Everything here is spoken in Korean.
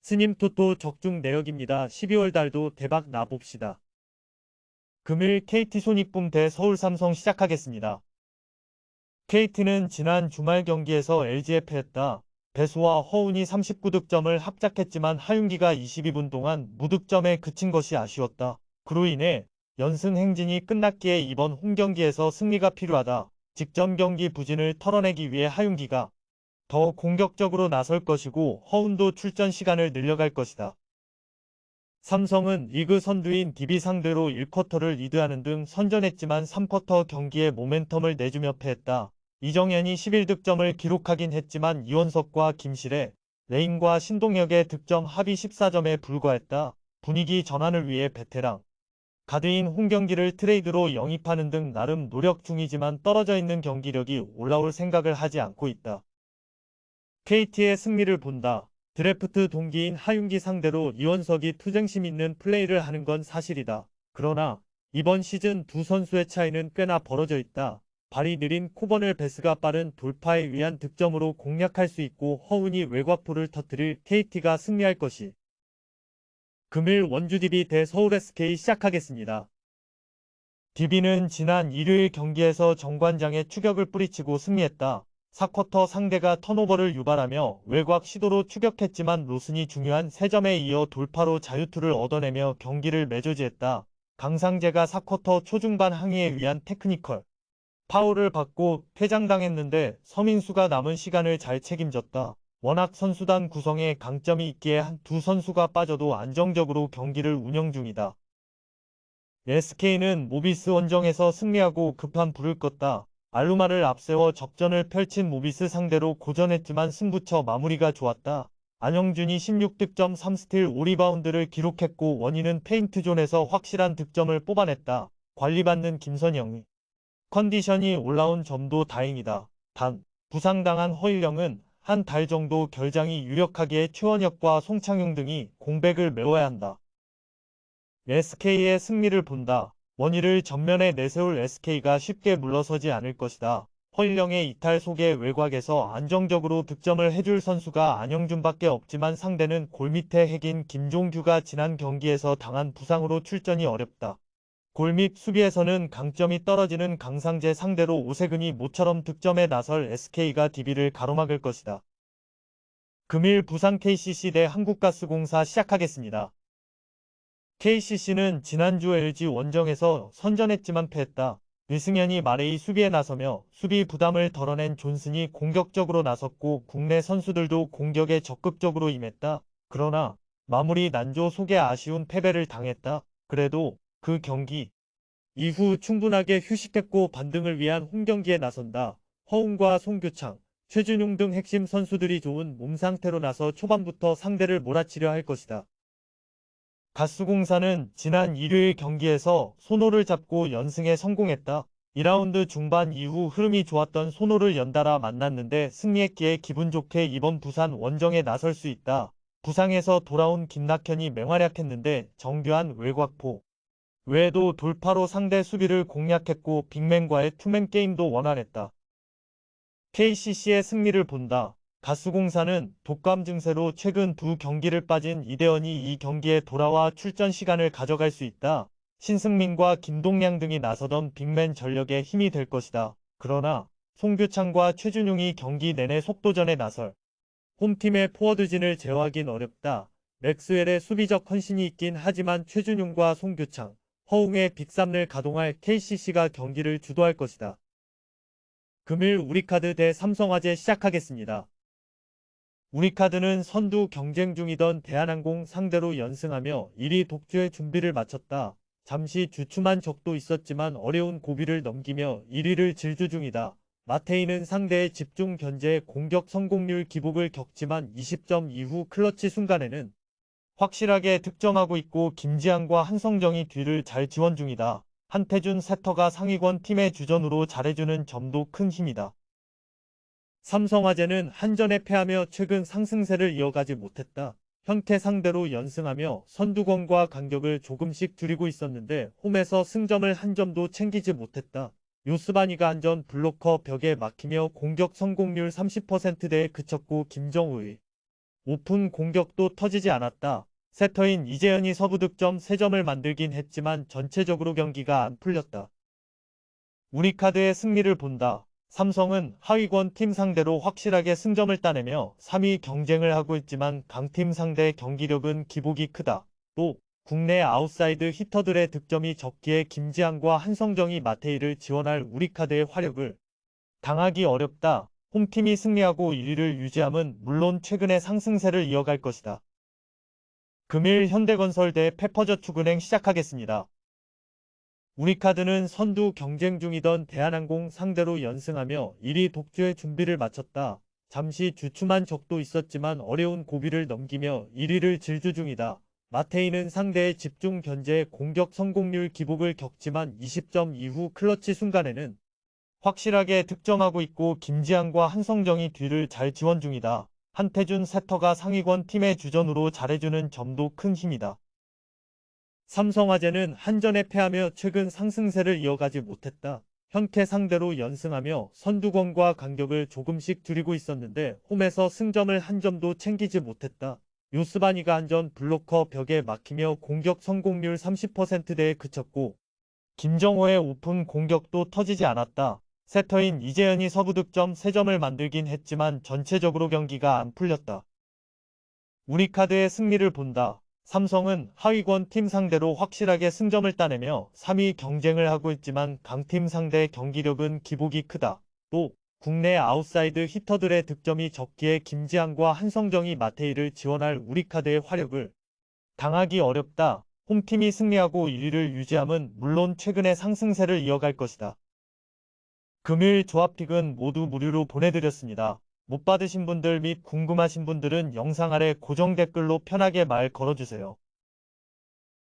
스님 토토 적중 내역입니다. 12월 달도 대박 나봅시다. 금일 KT 손익붐 대 서울 삼성 시작하겠습니다. KT는 지난 주말 경기에서 LG에 패했다. 배수와 허운이 39득점을 합작했지만 하윤기가 22분 동안 무득점에 그친 것이 아쉬웠다. 그로 인해 연승 행진이 끝났기에 이번 홈경기에서 승리가 필요하다. 직전 경기 부진을 털어내기 위해 하윤기가 더 공격적으로 나설 것이고 허운도 출전 시간을 늘려갈 것이다. 삼성은 리그 선두인 DB 상대로 1쿼터를 리드하는 등 선전했지만 3쿼터 경기에 모멘텀을 내주며 패했다. 이정현이 11득점을 기록하긴 했지만 이원석과 김실의 레인과 신동혁의 득점 합이 14점에 불과했다. 분위기 전환을 위해 베테랑 가드인 홍경기를 트레이드로 영입하는 등 나름 노력 중이지만 떨어져 있는 경기력이 올라올 생각을 하지 않고 있다. KT의 승리를 본다. 드래프트 동기인 하윤기 상대로 이원석이 투쟁심 있는 플레이를 하는 건 사실이다. 그러나 이번 시즌 두 선수의 차이는 꽤나 벌어져 있다. 발이 느린 코버넬 베스가 빠른 돌파에 위한 득점으로 공략할 수 있고 허운이 외곽포를 터뜨릴 KT가 승리할 것이. 금일 원주 DB 대 서울 SK 시작하겠습니다. DB는 지난 일요일 경기에서 정관장의 추격을 뿌리치고 승리했다. 4쿼터 상대가 턴오버를 유발하며 외곽 시도로 추격했지만 로슨이 중요한 3점에 이어 돌파로 자유투를 얻어내며 경기를 매조지했다. 강상재가 4쿼터 초중반 항의에 위한 테크니컬 파울을 받고 퇴장당했는데 서민수가 남은 시간을 잘 책임졌다. 워낙 선수단 구성에 강점이 있기에 두 선수가 빠져도 안정적으로 경기를 운영 중이다. SK는 모비스 원정에서 승리하고 급한 불을 껐다. 알루마를 앞세워 적전을 펼친 모비스 상대로 고전했지만 승부처 마무리가 좋았다. 안영준이 16득점 3스틸 5리바운드를 기록했고 원인은 페인트존에서 확실한 득점을 뽑아냈다. 관리받는 김선영이 컨디션이 올라온 점도 다행이다. 단, 부상당한 허일영은 한 달 정도 결장이 유력하기에 최원혁과 송창용 등이 공백을 메워야 한다. SK의 승리를 본다. 원희를 전면에 내세울 SK가 쉽게 물러서지 않을 것이다. 허일영의 이탈 속에 외곽에서 안정적으로 득점을 해줄 선수가 안영준밖에 없지만 상대는 골밑의 핵인 김종규가 지난 경기에서 당한 부상으로 출전이 어렵다. 골밑 수비에서는 강점이 떨어지는 강상재 상대로 오세근이 모처럼 득점에 나설 SK가 DB를 가로막을 것이다. 금일 부산 KCC 대 한국가스공사 시작하겠습니다. KCC는 지난주 LG 원정에서 선전했지만 패했다. 류승현이 마레이 수비에 나서며 수비 부담을 덜어낸 존슨이 공격적으로 나섰고 국내 선수들도 공격에 적극적으로 임했다. 그러나 마무리 난조 속에 아쉬운 패배를 당했다. 그래도 그 경기 이후 충분하게 휴식했고 반등을 위한 홈경기에 나선다. 허웅과 송교창, 최준용 등 핵심 선수들이 좋은 몸 상태로 나서 초반부터 상대를 몰아치려 할 것이다. 가스공사는 지난 일요일 경기에서 손호를 잡고 연승에 성공했다. 2라운드 중반 이후 흐름이 좋았던 손호를 연달아 만났는데 승리했기에 기분 좋게 이번 부산 원정에 나설 수 있다. 부상에서 돌아온 김낙현이 맹활약했는데 정교한 외곽포 외에도 돌파로 상대 수비를 공략했고 빅맨과의 투맨 게임도 원활했다. KCC의 승리를 본다. 가스공사는 독감 증세로 최근 두 경기를 빠진 이대헌이 이 경기에 돌아와 출전 시간을 가져갈 수 있다. 신승민과 김동량 등이 나서던 빅맨 전력에 힘이 될 것이다. 그러나 송교창과 최준용이 경기 내내 속도전에 나설 홈팀의 포워드진을 제어하긴 어렵다. 맥스웰의 수비적 헌신이 있긴 하지만 최준용과 송교창, 허웅의 빅3를 가동할 KCC가 경기를 주도할 것이다. 금일 우리카드 대 삼성화재 시작하겠습니다. 우리카드는 선두 경쟁 중이던 대한항공 상대로 연승하며 1위 독주의 준비를 마쳤다. 잠시 주춤한 적도 있었지만 어려운 고비를 넘기며 1위를 질주 중이다. 마테이는 상대의 집중 견제에 공격 성공률 기복을 겪지만 20점 이후 클러치 순간에는 확실하게 득점하고 있고 김지한과 한성정이 뒤를 잘 지원 중이다. 한태준 세터가 상위권 팀의 주전으로 잘해주는 점도 큰 힘이다. 삼성화재는 한전에 패하며 최근 상승세를 이어가지 못했다. 현태 상대로 연승하며 선두권과 간격을 조금씩 줄이고 있었는데 홈에서 승점을 한 점도 챙기지 못했다. 요스바니가 한전 블로커 벽에 막히며 공격 성공률 30%대에 그쳤고 김정우의 오픈 공격도 터지지 않았다. 세터인 이재현이 서부 득점 3점을 만들긴 했지만 전체적으로 경기가 안 풀렸다. 우리카드의 승리를 본다. 삼성은 하위권 팀 상대로 확실하게 승점을 따내며 3위 경쟁을 하고 있지만 강팀 상대의 경기력은 기복이 크다. 또 국내 아웃사이드 히터들의 득점이 적기에 김지한과 한성정이 마테이를 지원할 우리카드의 화력을 당하기 어렵다. 홈팀이 승리하고 1위를 유지함은 물론 최근의 상승세를 이어갈 것이다. 금일 현대건설 대 페퍼저축은행 시작하겠습니다. 우리카드는 선두 경쟁 중이던 대한항공 상대로 연승하며 1위 독주의 준비를 마쳤다. 잠시 주춤한 적도 있었지만 어려운 고비를 넘기며 1위를 질주 중이다. 마테이는 상대의 집중 견제에 공격 성공률 기복을 겪지만 20점 이후 클러치 순간에는 확실하게 득점하고 있고 김지한과 한성정이 뒤를 잘 지원 중이다. 한태준 세터가 상위권 팀의 주전으로 잘해주는 점도 큰 힘이다. 삼성화재는 한전에 패하며 최근 상승세를 이어가지 못했다. 현캐 상대로 연승하며 선두권과 간격을 조금씩 줄이고 있었는데 홈에서 승점을 한 점도 챙기지 못했다. 요스바니가 한전 블로커 벽에 막히며 공격 성공률 30%대에 그쳤고 김정호의 오픈 공격도 터지지 않았다. 세터인 이재현이 서부 득점 3점을 만들긴 했지만 전체적으로 경기가 안 풀렸다. 우리카드의 승리를 본다. 삼성은 하위권 팀 상대로 확실하게 승점을 따내며 3위 경쟁을 하고 있지만 강팀 상대 경기력은 기복이 크다. 또 국내 아웃사이드 히터들의 득점이 적기에 김지한과 한성정이 마테이를 지원할 우리카드의 화력을 당하기 어렵다. 홈팀이 승리하고 1위를 유지함은 물론 최근의 상승세를 이어갈 것이다. 금일 조합픽은 모두 무료로 보내드렸습니다. 못 받으신 분들 및 궁금하신 분들은 영상 아래 고정 댓글로 편하게 말 걸어주세요.